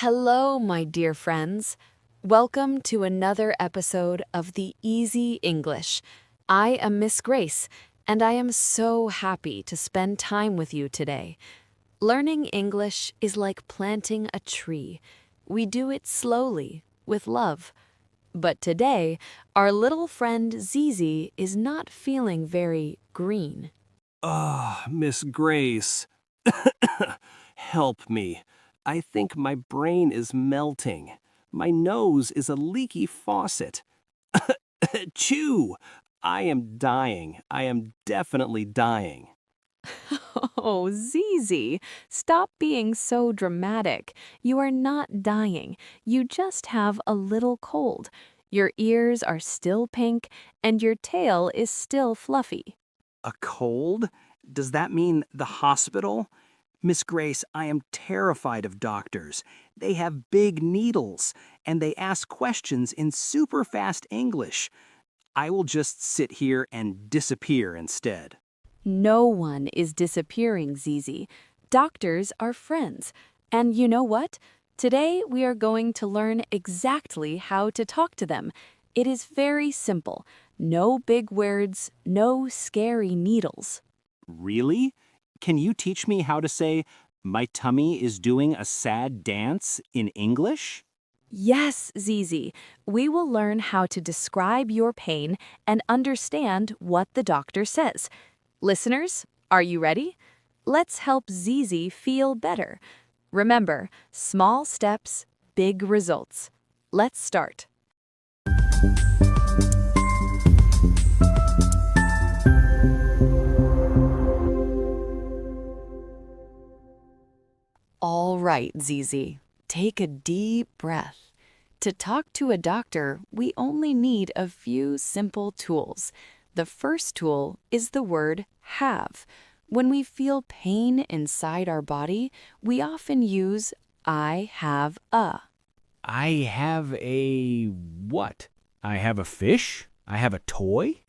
Hello, my dear friends. Welcome to another episode of the Easy English. I am Miss Grace, and I am so happy to spend time with you today. Learning English is like planting a tree. We do it slowly, with love. But today, our little friend Zizi is not feeling very green. Ah, Miss Grace. Help me. I think my brain is melting. My nose is a leaky faucet. Chew! I am dying. I am definitely dying. Oh, Zizi, stop being so dramatic. You are not dying. You just have a little cold. Your ears are still pink, and your tail is still fluffy. A cold? Does that mean the hospital? Miss Grace, I am terrified of doctors. They have big needles, and they ask questions in super fast English. I will just sit here and disappear instead. No one is disappearing, Zizi. Doctors are friends. And you know what? Today we are going to learn exactly how to talk to them. It is very simple. No big words, no scary needles. Really? Can you teach me how to say, my tummy is doing a sad dance in English? Yes, Zizi. We will learn how to describe your pain and understand what the doctor says. Listeners, are you ready? Let's help Zizi feel better. Remember, small steps, big results. Let's start. All right, Zizi. Take a deep breath. To talk to a doctor, we only need a few simple tools. The first tool is the word have. When we feel pain inside our body, we often use I have a. I have a what? I have a fish? I have a toy?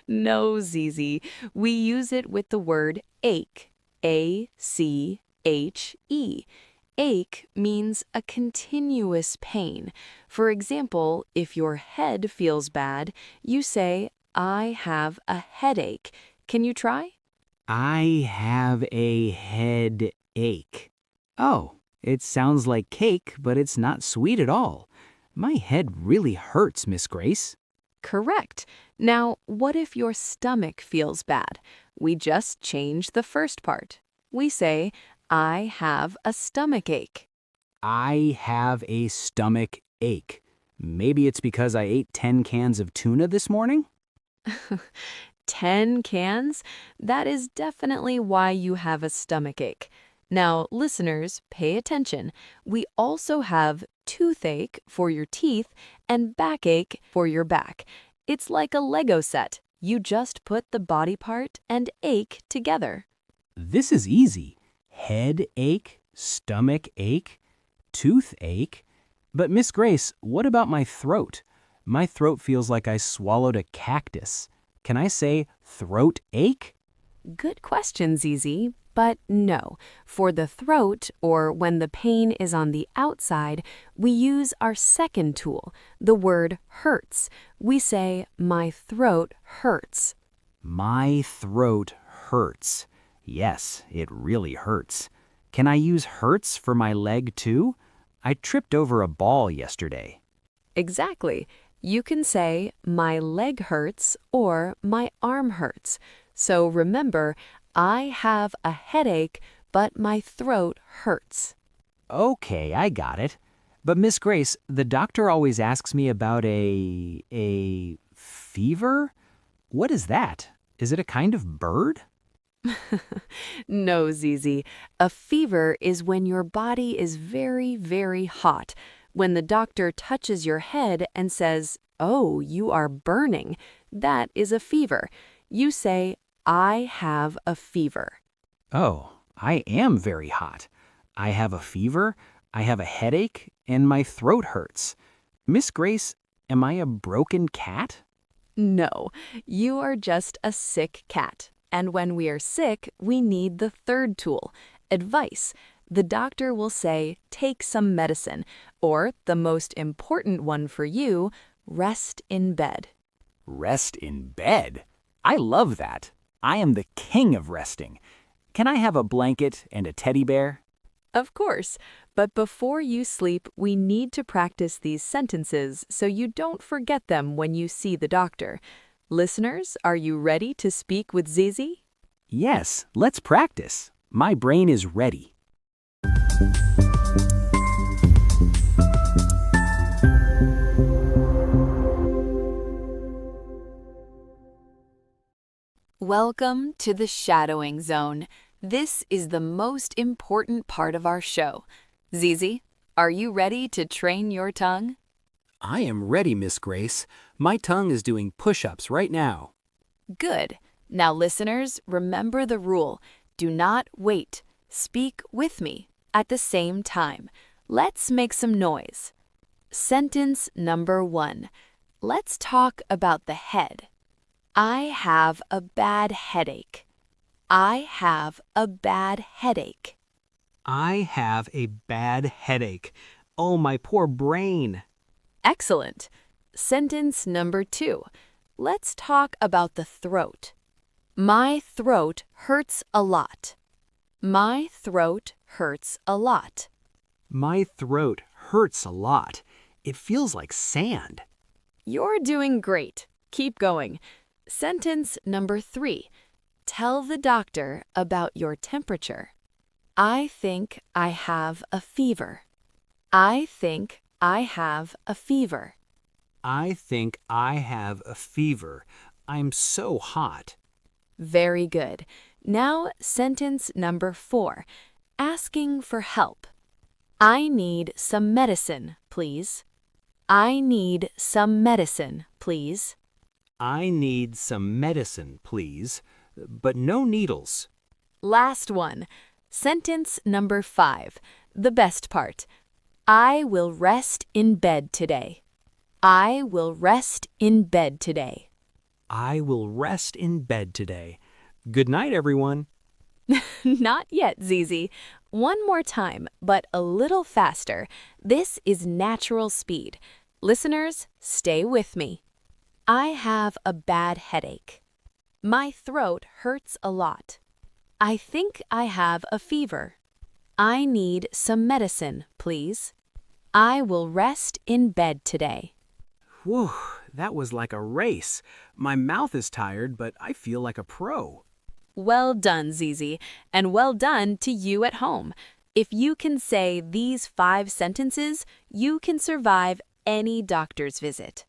No, Zizi. We use it with the word ache. A-C-H-E. Ache means a continuous pain. For example, if your head feels bad, you say, I have a headache. Can you try? I have a headache. Oh, it sounds like cake, but it's not sweet at all. My head really hurts, Miss Grace. Correct. Now, what if your stomach feels bad? We just change the first part. We say, I have a stomach ache. I have a stomach ache. Maybe it's because I ate 10 cans of tuna this morning? 10 cans? That is definitely why you have a stomach ache. Now, listeners, pay attention. We also have toothache for your teeth and backache for your back. It's like a Lego set. You just put the body part and ache together. This is easy. Headache, stomach ache, toothache. But Miss Grace, what about my throat? My throat feels like I swallowed a cactus. Can I say throat ache? Good question, Zizi, but no. For the throat, or when the pain is on the outside, we use our second tool, the word hurts. We say, my throat hurts. My throat hurts. Yes, it really hurts. Can I use hurts for my leg too? I tripped over a ball yesterday. Exactly. You can say, my leg hurts or my arm hurts. So remember, I have a headache, but my throat hurts. Okay, I got it. But Miss Grace, the doctor always asks me about a fever? What is that? Is it a kind of bird? No, Zizi. A fever is when your body is very, very hot. When the doctor touches your head and says, oh, you are burning, that is a fever. You say, I have a fever. Oh, I am very hot. I have a fever, I have a headache, and my throat hurts. Miss Grace, am I a broken cat? No, you are just a sick cat. And when we are sick, we need the third tool, advice. the doctor will say, take some medicine, or the most important one for you, rest in bed. Rest in bed? I love that. I am the king of resting. Can I have a blanket and a teddy bear? Of course, but before you sleep, we need to practice these sentences so you don't forget them when you see the doctor. Listeners, are you ready to speak with Zizi? Yes, let's practice. My brain is ready. Welcome to the shadowing zone. This is the most important part of our show. Zizi, are you ready to train your tongue? I am ready, Miss Grace. My tongue is doing push-ups right now. Good. Now, listeners, remember the rule. Do not wait. Speak with me at the same time. Let's make some noise. Sentence number 1. Let's talk about the head. I have a bad headache. I have a bad headache. I have a bad headache. Oh, my poor brain. Excellent. Sentence number 2. Let's talk about the throat. My throat hurts a lot. My throat hurts a lot. My throat hurts a lot. It feels like sand. You're doing great. Keep going. Sentence number 3. Tell the doctor about your temperature. I think I have a fever. I think I have a fever. I think I have a fever. I'm so hot. Very good. Now, sentence number 4. Asking for help. I need some medicine, please. I need some medicine, please. I need some medicine, please, but no needles. Last one. Sentence number 5. The best part. I will rest in bed today. I will rest in bed today. I will rest in bed today. Good night, everyone. Not yet, Zizi. One more time, but a little faster. This is natural speed. Listeners, stay with me. I have a bad headache. My throat hurts a lot. I think I have a fever. I need some medicine, please. I will rest in bed today. Whew, that was like a race. My mouth is tired, but I feel like a pro. Well done, Zizi, and well done to you at home. If you can say these 5 sentences, you can survive any doctor's visit.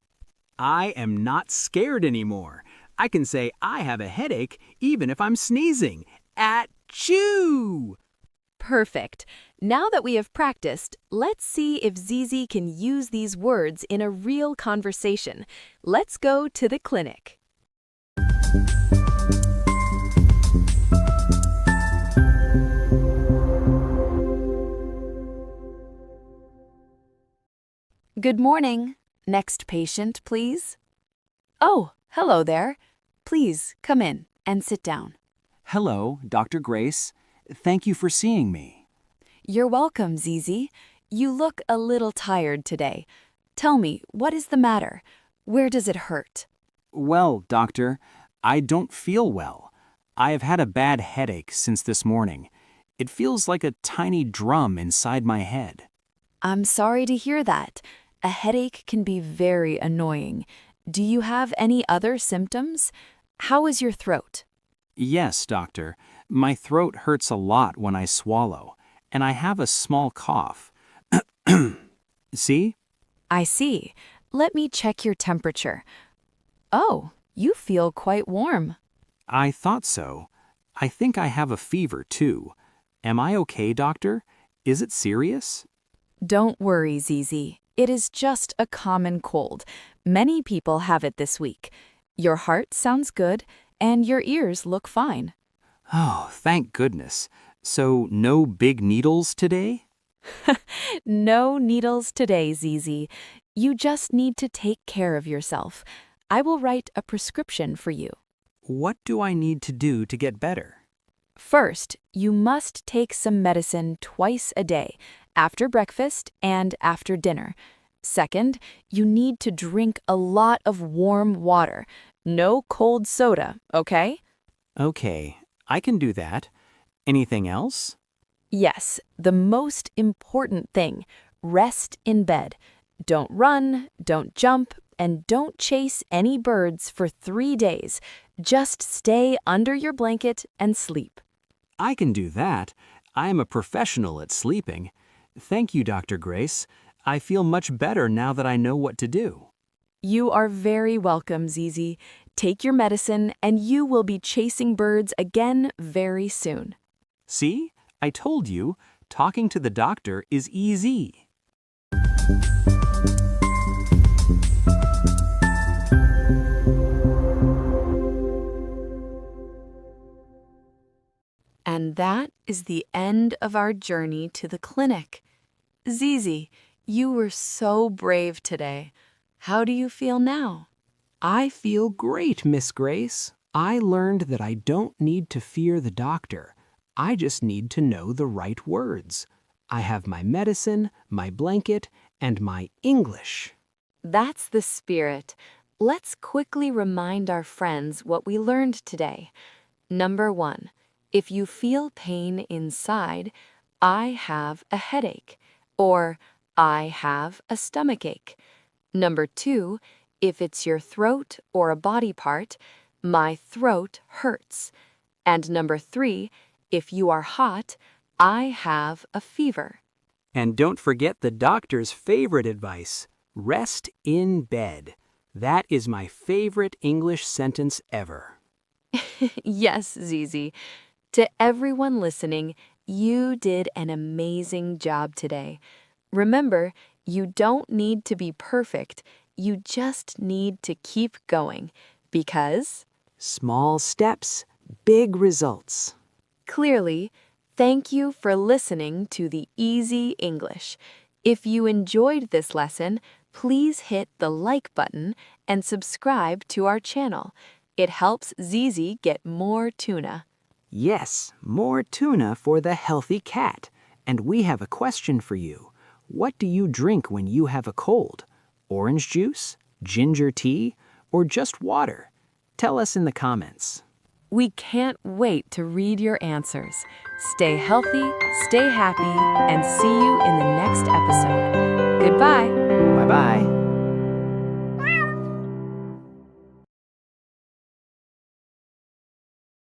I am not scared anymore. I can say I have a headache even if I'm sneezing. Achoo! Perfect. Now that we have practiced, let's see if Zizi can use these words in a real conversation. Let's go to the clinic. Good morning. Next patient, please. Oh, hello there. Please come in and sit down. Hello, Dr. Grace. Thank you for seeing me. You're welcome, Zizi. You look a little tired today. Tell me, what is the matter? Where does it hurt? Well, doctor, I don't feel well. I have had a bad headache since this morning. It feels like a tiny drum inside my head. I'm sorry to hear that. A headache can be very annoying. Do you have any other symptoms? How is your throat? Yes, doctor. My throat hurts a lot when I swallow, and I have a small cough. See? I see. Let me check your temperature. Oh, you feel quite warm. I thought so. I think I have a fever, too. Am I okay, doctor? Is it serious? Don't worry, Zizi. It is just a common cold. Many people have it this week. Your heart sounds good, and your ears look fine. Oh, thank goodness. So no big needles today? No needles today, Zizi. You just need to take care of yourself. I will write a prescription for you. What do I need to do to get better? First, you must take some medicine twice a day, after breakfast and after dinner. Second, you need to drink a lot of warm water. No cold soda, okay? Okay, I can do that. Anything else? Yes, the most important thing, rest in bed. Don't run, don't jump, and don't chase any birds for 3 days. Just stay under your blanket and sleep. I can do that. I am a professional at sleeping. Thank you, Dr. Grace. I feel much better now that I know what to do. You are very welcome, Zizi. Take your medicine and you will be chasing birds again very soon. See? I told you, talking to the doctor is easy. And that is the end of our journey to the clinic. Zizi, you were so brave today. How do you feel now? I feel great, Miss Grace. I learned that I don't need to fear the doctor. I just need to know the right words. I have my medicine, my blanket, and my English. That's the spirit. Let's quickly remind our friends what we learned today. Number 1, if you feel pain inside, I have a headache, or I have a stomachache. Number 2, if it's your throat or a body part, my throat hurts. And number 3, if you are hot, I have a fever. And don't forget the doctor's favorite advice, rest in bed. That is my favorite English sentence ever. Yes, Zizi. To everyone listening, you did an amazing job today. Remember, you don't need to be perfect. You just need to keep going because, Small steps, big results. clearly, thank you for listening to the Easy English. If you enjoyed this lesson, please hit the like button and subscribe to our channel. It helps Zizi get more tuna. Yes, more tuna for the healthy cat. And we have a question for you. What do you drink when you have a cold? Orange juice, ginger tea, or just water? Tell us in the comments. We can't wait to read your answers. Stay healthy, stay happy, and see you in the next episode. Goodbye. Bye-bye.